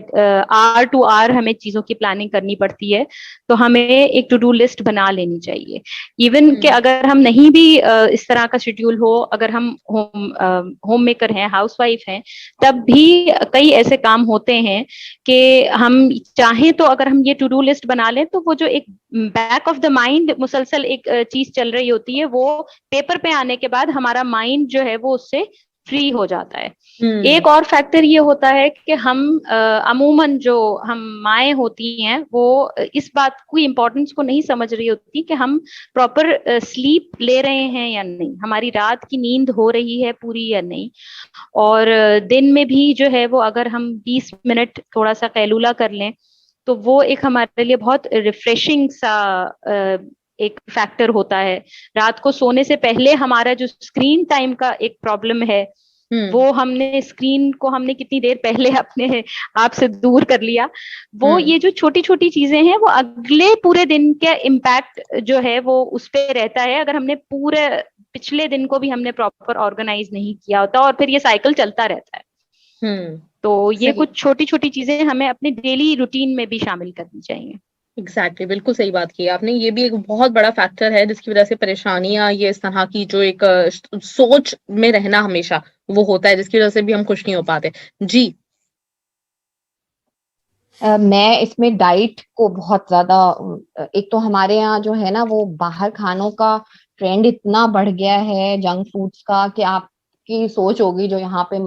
Speaker 5: आवर टू आवर हमें चीजों की प्लानिंग करनी पड़ती है, तो हमें एक टू डू लिस्ट बना लेनी चाहिए। इवन कि अगर हम नहीं भी इस तरह का शेड्यूल हो, अगर हम होम मेकर हैं, हाउसवाइफ हैं, तब भी कई ऐसे काम होते हैं कि हम चाहें तो अगर हम ये टू डू लिस्ट बना लें, तो वो जो एक बैक ऑफ द माइंड मुसलसल एक चीज चल रही होती है, वो पेपर पे आने के बाद हमारा माइंड जो है वो उससे फ्री हो जाता है। एक और फैक्टर ये होता है कि हम अमूमन जो हम माएँ होती हैं, वो इस बात की इम्पोर्टेंस को नहीं समझ रही होती कि हम प्रॉपर स्लीप ले रहे हैं या नहीं, हमारी रात की नींद हो रही है पूरी या नहीं। और दिन में भी जो है वो अगर हम 20 मिनट थोड़ा सा कैलूला कर लें, तो वो एक हमारे लिए बहुत रिफ्रेशिंग सा एक फैक्टर होता है। रात को सोने से पहले हमारा जो स्क्रीन टाइम का एक प्रॉब्लम है, वो हमने स्क्रीन को हमने कितनी देर पहले अपने आप से दूर कर लिया, वो ये जो छोटी छोटी चीजें हैं वो अगले पूरे दिन का इम्पैक्ट जो है वो उस पे रहता है, अगर हमने पूरे पिछले दिन को भी हमने प्रॉपर ऑर्गेनाइज नहीं किया होता, और फिर ये साइकिल चलता रहता है। तो ये कुछ छोटी छोटी चीजें हमें अपने डेली रूटीन में भी शामिल करनी चाहिए।
Speaker 2: एग्जैक्टली, बिल्कुल सही बात की आपने। ये भी एक बहुत बड़ा फैक्टर है जिसकी वजह से परेशानियां, ये इस तरह की जो एक सोच में रहना हमेशा वो होता है, जिसकी वजह से भी हम खुश नहीं हो पाते। जी
Speaker 4: मैं इसमें डाइट को बहुत ज्यादा, एक तो हमारे यहाँ जो है ना वो बाहर खानों का ट्रेंड इतना बढ़ गया है, जंक फूड्स का, कि आपकी सोच होगी जो यहाँ पे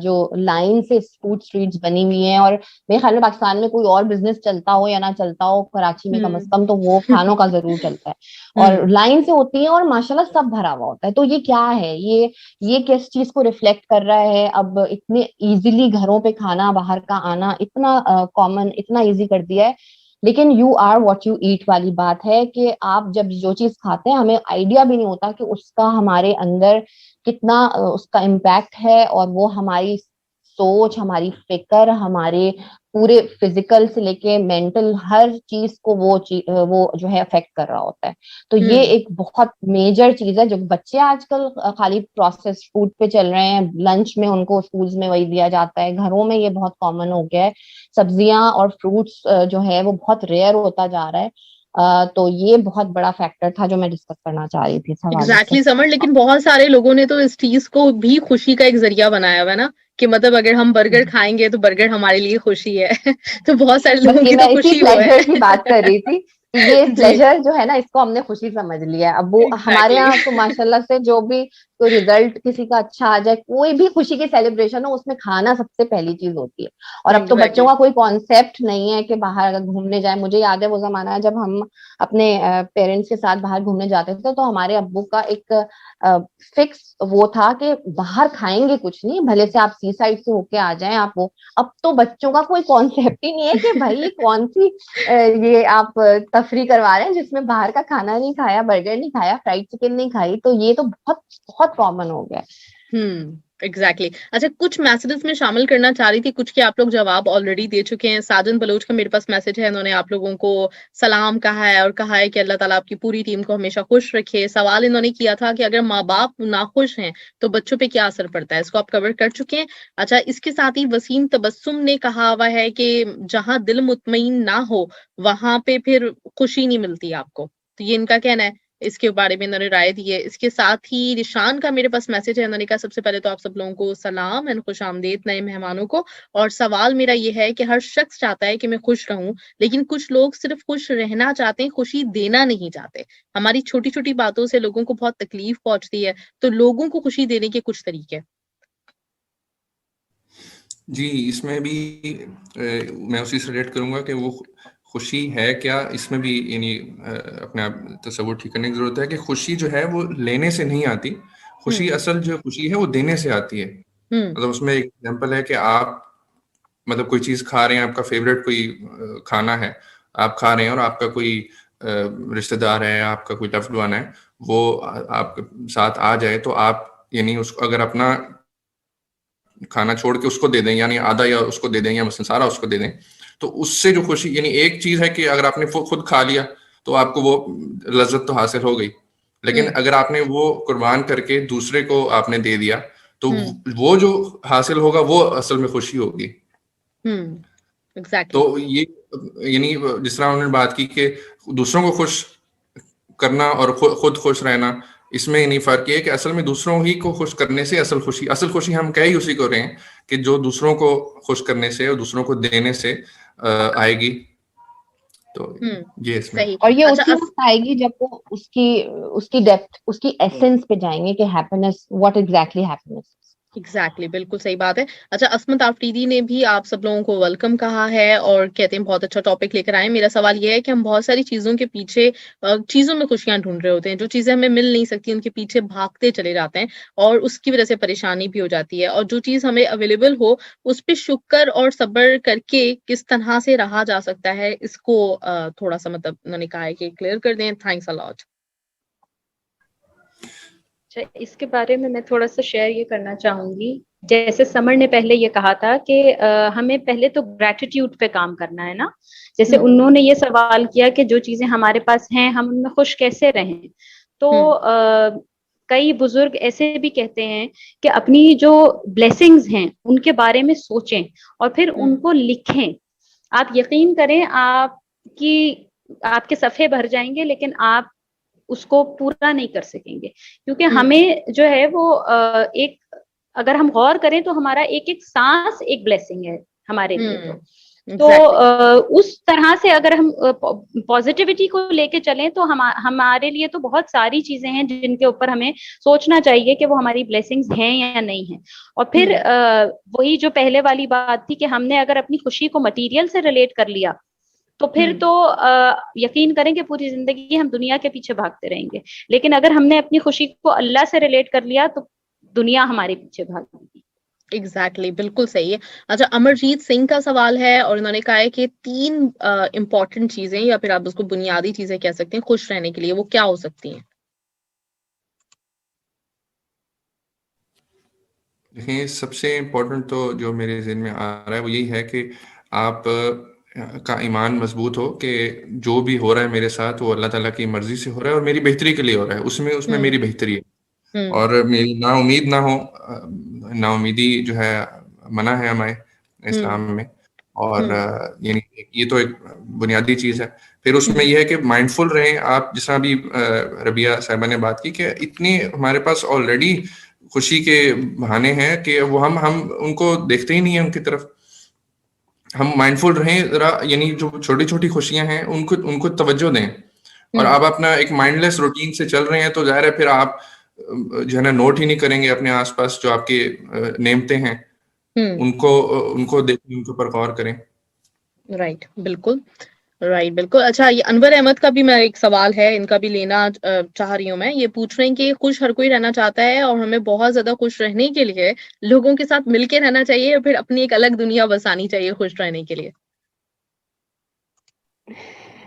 Speaker 4: जो लाइन से फूड स्ट्रीट्स बनी हुई हैं, और मेरे ख्याल में पाकिस्तान में कोई और बिजनेस चलता हो या ना चलता हो, कराची में कम से कम तो वो खानों का जरूर चलता है और लाइन से होती है और माशाल्लाह सब भरा हुआ होता है। तो ये क्या है, ये किस चीज को रिफ्लेक्ट कर रहा है? अब इतने इजीली घरों पे खाना बाहर का आना इतना कॉमन, इतना इजी कर दिया है। लेकिन you are what you eat वाली बात है कि आप जब जो चीज खाते हैं, हमें आइडिया भी नहीं होता कि उसका हमारे अंदर कितना उसका इम्पैक्ट है, और वो हमारी सोच, हमारी फिक्र, हमारे पूरे फिजिकल से लेके मेंटल हर चीज को वो जो है अफेक्ट कर रहा होता है। तो ये एक बहुत मेजर चीज है। जो बच्चे आजकल खाली प्रोसेस्ड फूड पे चल रहे हैं, लंच में उनको स्कूल्स में वही दिया जाता है, घरों में ये बहुत कॉमन हो गया है। सब्जियां और फ्रूट्स जो है वो बहुत रेयर होता जा रहा है। तो ये बहुत बड़ा फैक्टर था जो मैं डिस्कस करना चाह रही थी।
Speaker 2: एग्जैक्टली समर, लेकिन बहुत सारे लोगों ने तो इस चीज को भी खुशी का एक जरिया बनाया हुआ है ना, कि मतलब अगर हम बर्गर खाएंगे तो बर्गर हमारे लिए खुशी है। तो बहुत सारे लोगों की तो खुशी वो है।
Speaker 4: की बात कर रही थी, ये प्लेजर जो है ना, इसको हमने खुशी समझ लिया है। अब वो हमारे यहाँ तो माशाल्लाह से जो भी कोई रिजल्ट किसी का अच्छा आ जाए, कोई भी खुशी की सेलिब्रेशन हो, उसमें खाना सबसे पहली चीज होती है। और अब तो बच्चों का कोई कॉन्सेप्ट नहीं है कि बाहर अगर घूमने जाए। मुझे याद है वो जमाना है जब हम अपने पेरेंट्स के साथ बाहर घूमने जाते थे, तो हमारे अब्बू का एक फिक्स वो था कि बाहर खाएंगे कुछ नहीं, भले से आप सी साइड से होके आ जाएं आप वो। अब तो बच्चों का कोई कॉन्सेप्ट ही नहीं है कि भाई कौन सी ये आप तफरी करवा रहे हैं जिसमें बाहर का खाना नहीं खाया, बर्गर नहीं खाया, फ्राइड चिकन नहीं खाई। तो ये तो बहुत बहुत कॉमन हो गया।
Speaker 2: एग्जैक्टली। अच्छा, कुछ मैसेजेस में शामिल करना चाह रही थी, कुछ के आप लोग जवाब ऑलरेडी दे चुके हैं। साजन बलोच का मेरे पास मैसेज है, इन्होंने आप लोगों को सलाम कहा है और कहा है कि अल्लाह ताला आपकी पूरी टीम को हमेशा खुश रखे। सवाल इन्होंने किया था कि अगर माँ बाप नाखुश हैं तो बच्चों पे क्या असर पड़ता है, इसको आप कवर कर चुके हैं। अच्छा, इसके साथ ही वसीम तबस्सुम ने कहा हुआ है कि जहां दिल मुतमईन ना हो वहां पे फिर खुशी नहीं मिलती आपको, तो ये इनका कहना है। इसके बारे में इन्होंने राय दी है। इसके साथ ही निशान का मेरे पास मैसेज है, इन्होंने कहा सबसे पहले तो आप सब लोगों को सलाम एंड खुश आमदीद नए मेहमानों को। और सवाल मेरा ये है कि हर शख्स चाहता है कि मैं खुश रहूं, लेकिन कुछ लोग सिर्फ खुश रहना चाहते हैं, खुशी देना नहीं चाहते। हमारी छोटी छोटी बातों से लोगों को बहुत तकलीफ पहुंचती है, तो लोगों को खुशी देने के कुछ तरीके।
Speaker 3: जी, इसमें भी मैं उसी से रिलेट करूंगा कि वो खुशी है क्या, इसमें भी यानी अपने आप तसव्वुर ठीक करने की जरूरत है कि खुशी जो है वो लेने से नहीं आती। खुशी असल जो खुशी है वो देने से आती है। मतलब उसमें एक एग्जांपल है कि आप मतलब कोई चीज खा रहे हैं, आपका फेवरेट कोई खाना है, आप खा रहे हैं और आपका कोई रिश्तेदार है, आपका कोई लव्ड वन है, वो आपके साथ आ जाए, तो आप यानी उसको अगर अपना खाना छोड़ के उसको दे दें, यानी आधा या उसको दे दें या मसलन सारा उसको दे दें, तो उससे जो खुशी, यानी एक चीज है कि अगर आपने खुद खा लिया तो आपको वो लज्जत तो हासिल हो गई। लेकिन अगर आपने वो कुर्बान करके दूसरे को आपने दे दिया, तो वो जो हासिल होगा वो असल में खुशी होगी।
Speaker 2: एग्जैक्टली।
Speaker 3: तो ये यानी जिस तरह उन्होंने बात की कि दूसरों को खुश करना और खुद खुश रहना, इसमें नहीं फर्क ये है कि असल में दूसरों ही को खुश करने से असल खुशी हम कह ही उसी को रहे हैं कि जो दूसरों को खुश करने से और दूसरों को देने से आएगी। तो ये इसमें
Speaker 2: सही।
Speaker 4: और ये
Speaker 2: अच्छा,
Speaker 4: उसी वक्त आएगी जब वो उसकी डेप्थ, उसकी एसेंस पे जाएंगे कि happiness, what exactly happiness.
Speaker 2: Exactly, बिल्कुल सही बात है। अच्छा, असमत आफरीदी ने भी आप सब लोगों को वेलकम कहा है और कहते हैं बहुत अच्छा टॉपिक लेकर आए। मेरा सवाल ये है कि हम बहुत सारी चीजों के पीछे, चीजों में खुशियां ढूंढ रहे होते हैं, जो चीजें हमें मिल नहीं सकती उनके पीछे भागते चले जाते हैं और उसकी वजह से परेशानी भी हो जाती है। और जो चीज हमें अवेलेबल हो उस पर शुक्र और सब्र करके किस तरह से रहा जा सकता है, इसको थोड़ा सा मतलब उन्होंने कहा है कि क्लियर कर दें। Thanks a lot.
Speaker 5: इसके बारे में मैं थोड़ा सा शेयर ये करना चाहूंगी। जैसे समर ने पहले ये कहा था कि हमें पहले तो ग्रेटिट्यूड पे काम करना है ना। जैसे उन्होंने ये सवाल किया कि जो चीजें हमारे पास हैं हम उनमें खुश कैसे रहें। तो कई बुजुर्ग ऐसे भी कहते हैं कि अपनी जो ब्लेसिंग्स हैं उनके बारे में सोचें और फिर उनको लिखें। आप यकीन करें, आपके सफ़े भर जाएंगे लेकिन आप उसको पूरा नहीं कर सकेंगे, क्योंकि हमें जो है वो एक, अगर हम गौर करें तो हमारा एक एक सांस एक ब्लेसिंग है हमारे लिए। तो उस तरह से अगर हम पॉजिटिविटी को लेके चलें तो हमारे लिए तो बहुत सारी चीजें हैं जिनके ऊपर हमें सोचना चाहिए कि वो हमारी ब्लेसिंग्स हैं या नहीं है। और फिर वही जो पहले वाली बात थी कि हमने अगर अपनी खुशी को मटेरियल से रिलेट कर लिया तो फिर तो यकीन करें कि पूरी जिंदगी हम दुनिया के पीछे भागते रहेंगे। लेकिन अगर हमने अपनी खुशी को अल्लाह से रिलेट कर लिया तो दुनिया हमारे पीछे भागेगी।
Speaker 2: एग्जैक्टली, बिल्कुल सही है। अच्छा, अमरजीत सिंह का सवाल है और उन्होंने कहा है कि 3 इम्पोर्टेंट चीजें या फिर आप उसको बुनियादी चीजें कह सकते हैं खुश रहने के लिए, वो क्या हो सकती हैं?
Speaker 3: देखिए, सबसे इम्पोर्टेंट तो जो मेरे ज़हन में आ रहा है वो यही है कि आप का ईमान मजबूत हो कि जो भी हो रहा है मेरे साथ वो अल्लाह ताला की मर्जी से हो रहा है और मेरी बेहतरी के लिए हो रहा है, उसमें मेरी बेहतरी है। और मेरी नाउमीद ना हो। नाउमीदी जो है मना है हमारे इस्लाम में। और यानी ये तो एक बुनियादी चीज़ है। फिर उसमें यह है कि माइंडफुल रहें आप, जिस तरह अभी रबिया साहिबा ने बात की कि इतनी हमारे पास ऑलरेडी खुशी के बहाने हैं कि वो हम उनको देखते ही नहीं है उनकी तरफ। हम माइंडफुल रहें जरा, यानी जो छोटी छोटी खुशियां हैं उनको तवज्जो दें। और आप अपना एक माइंडलेस रूटीन से चल रहे हैं तो जाहिर है फिर आप जो है ना नोट ही नहीं करेंगे अपने आसपास जो आपके नेमते हैं, उनको देखें, उनके ऊपर गौर करें।
Speaker 2: राइट, बिल्कुल राइट, बिल्कुल। अच्छा, ये अनवर अहमद का भी मैं एक सवाल है, इनका भी लेना चाह रही हूँ मैं। ये पूछ रहे हैं कि खुश हर कोई रहना चाहता है और हमें बहुत ज्यादा खुश रहने के लिए लोगों के साथ मिलके रहना चाहिए या फिर अपनी एक अलग दुनिया बसानी चाहिए खुश रहने के लिए?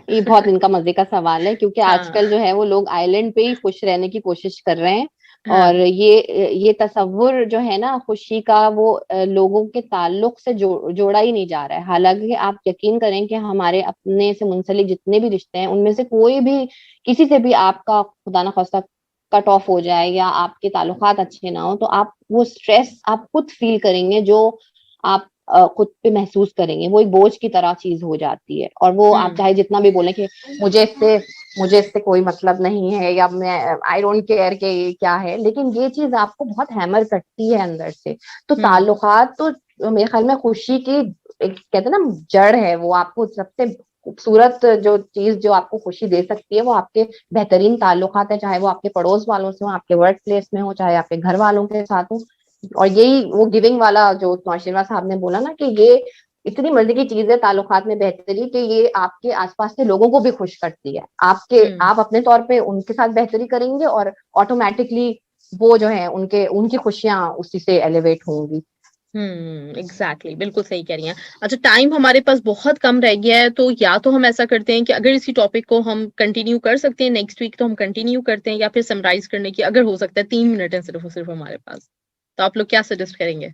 Speaker 4: ये बहुत इनका मजे का सवाल है, क्योंकि आजकल जो है वो लोग आइलैंड पे ही खुश रहने की कोशिश कर रहे हैं। और ये तसव्वुर जो है ना खुशी का, वो लोगों के ताल्लुक से जोड़ा ही नहीं जा रहा है। हालांकि आप यकीन करें कि हमारे अपने से मुंसलिक जितने भी रिश्ते हैं उनमें से कोई भी किसी से भी आपका खुदा ना खास्ता कट ऑफ हो जाए या आपके ताल्लुकात अच्छे ना हो, तो आप वो स्ट्रेस आप खुद फील करेंगे, जो आप खुद पे महसूस करेंगे। वो एक बोझ की तरह चीज हो जाती है। और वो आप चाहे जितना भी बोले कि मुझे इससे कोई मतलब नहीं है या मैं आई डोंट केयर के ये क्या है, लेकिन ये चीज आपको बहुत हैमर करती है अंदर से। तो ताल्लुकात तो मेरे ख्याल में खुशी की एक कहते हैं ना जड़ है। वो आपको सबसे खूबसूरत जो चीज जो आपको खुशी दे सकती है वो आपके बेहतरीन ताल्लुकात है, चाहे वो आपके पड़ोस वालों से हो, आपके वर्क प्लेस में हो, चाहे आपके घर वालों के साथ हो। और यही वो गिविंग वाला जो नौशीमा साहब ने बोला ना कि ये इतनी मजे की चीज है ताल्लुकात में बेहतरी, कि ये आपके आसपास के लोगों को भी खुश करती है। आप अपने तौर पे उनके साथ बेहतरी करेंगे और ऑटोमेटिकली वो जो है उनकी खुशियां उसी से एलिवेट होंगी।
Speaker 2: एग्जैक्टली, बिल्कुल सही कह रही हैं। अच्छा, टाइम हमारे पास बहुत कम रह गया है, तो या तो हम ऐसा करते हैं कि अगर इसी टॉपिक को हम कंटिन्यू कर सकते हैं नेक्स्ट वीक तो हम कंटिन्यू करते हैं, या फिर समराइज करने की अगर हो सकता है 3 मिनट है सिर्फ और सिर्फ हमारे पास, तो आप लोग क्या सजेस्ट करेंगे?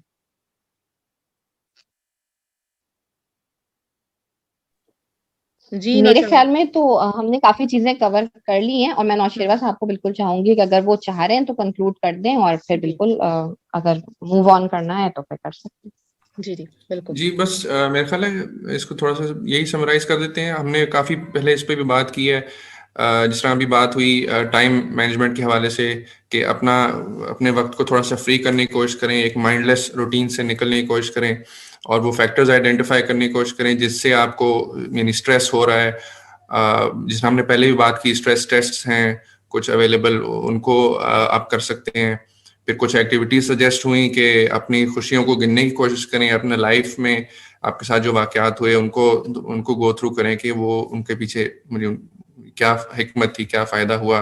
Speaker 2: जी
Speaker 4: मेरे
Speaker 2: नौशा
Speaker 4: ख्याल में तो हमने काफी चीजें कवर कर ली हैं, और मैं नौशेरवा साहब को बिल्कुल चाहूंगी कि अगर वो चाह रहे हैं तो कंक्लूड कर दें, और फिर
Speaker 2: जी
Speaker 4: बिल्कुल अगर मूव ऑन करना है तो फिर कर सकते हैं।
Speaker 2: जी जी बिल्कुल।
Speaker 3: जी बस मेरा ख्याल है इसको थोड़ा सा यही समराइज कर देते हैं। हमने काफ़ी पहले इस पे भी बात की है, जिस तरह अभी बात हुई टाइम मैनेजमेंट के हवाले से, कि अपने वक्त को थोड़ा सा फ्री करने की कोशिश करें, एक माइंडलेस रूटीन से निकलने की कोशिश करें, और वो फैक्टर्स आइडेंटिफाई करने की कोशिश करें जिससे आपको यानी स्ट्रेस हो रहा है। जिस हमने पहले भी बात की, स्ट्रेस टेस्ट हैं कुछ अवेलेबल, उनको आप कर सकते हैं। फिर कुछ एक्टिविटीज सजेस्ट हुई कि अपनी खुशियों को गिनने की कोशिश करें, अपने लाइफ में आपके साथ जो वाकयात हुए उनको गो थ्रू करें कि वो उनके पीछे मुझे क्या हिकमत थी, क्या फायदा हुआ,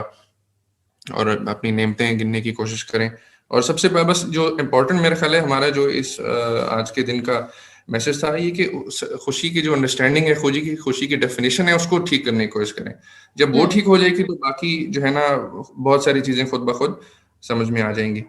Speaker 3: और अपनी नेमतें गिनने की कोशिश करें। और सबसे बस जो इम्पोर्टेंट मेरा ख्याल है हमारा जो इस आज के दिन का मैसेज था, ये कि खुशी की जो अंडरस्टैंडिंग है, खुशी की डेफिनेशन है, उसको ठीक करने की कोशिश करें। जब वो ठीक हो जाएगी तो बाकी जो है ना, बहुत सारी चीजें खुद ब खुद समझ में आ जाएंगी।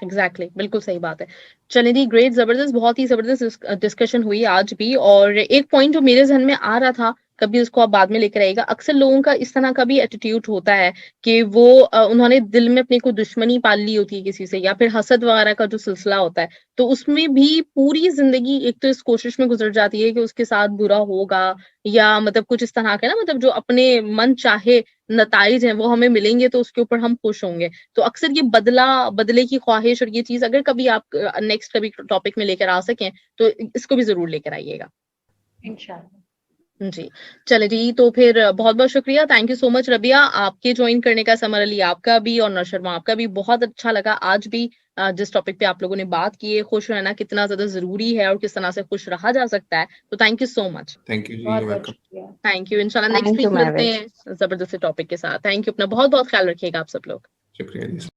Speaker 2: एग्जैक्टली बिल्कुल सही बात है। चलिए जी, ग्रेट, जबरदस्त, बहुत ही जबरदस्त डिस्कशन हुई आज भी। और एक पॉइंट जो मेरे जहन में आ रहा था, कभी उसको आप बाद में लेकर आइएगा, अक्सर लोगों का इस तरह का भी एटीट्यूड होता है कि वो उन्होंने दिल में अपने को दुश्मनी पाल ली होती है किसी से, या फिर हसद वगैरह का जो सिलसिला होता है, तो उसमें भी पूरी जिंदगी एक तो इस कोशिश में गुजर जाती है कि उसके साथ बुरा होगा, या मतलब कुछ इस तरह के ना, मतलब जो अपने मन चाहे नताइज हैं वो हमें मिलेंगे तो उसके ऊपर हम खुश होंगे। तो अक्सर ये बदले की ख्वाहिश और ये चीज अगर कभी आप नेक्स्ट कभी टॉपिक में लेकर आ सकें तो इसको भी जरूर लेकर आइएगा।
Speaker 5: इंशाल्लाह।
Speaker 2: जी, चले जी, तो फिर बहुत बहुत शुक्रिया, thank you so much Rabia, आपके ज्वाइन करने का, समर अली आपका भी, और नौशरमा आपका भी। बहुत अच्छा लगा आज भी जिस टॉपिक पे आप लोगों ने बात की है, खुश रहना कितना ज्यादा जरूरी है और किस तरह से खुश रहा जा सकता है। तो thank you so much.
Speaker 3: Thank you जी,
Speaker 5: बहुत बहुत
Speaker 3: वेलकम।
Speaker 5: शुक्रिया।
Speaker 2: थैंक यू, इंशाल्लाह नेक्स्ट
Speaker 4: थैंक यू
Speaker 2: वीक मिलते
Speaker 4: महवेश।
Speaker 2: हैं जबरदस्त टॉपिक के साथ। थैंक यू, अपना बहुत बहुत ख्याल रखिएगा आप सब लोग।
Speaker 3: शुक्रिया जी।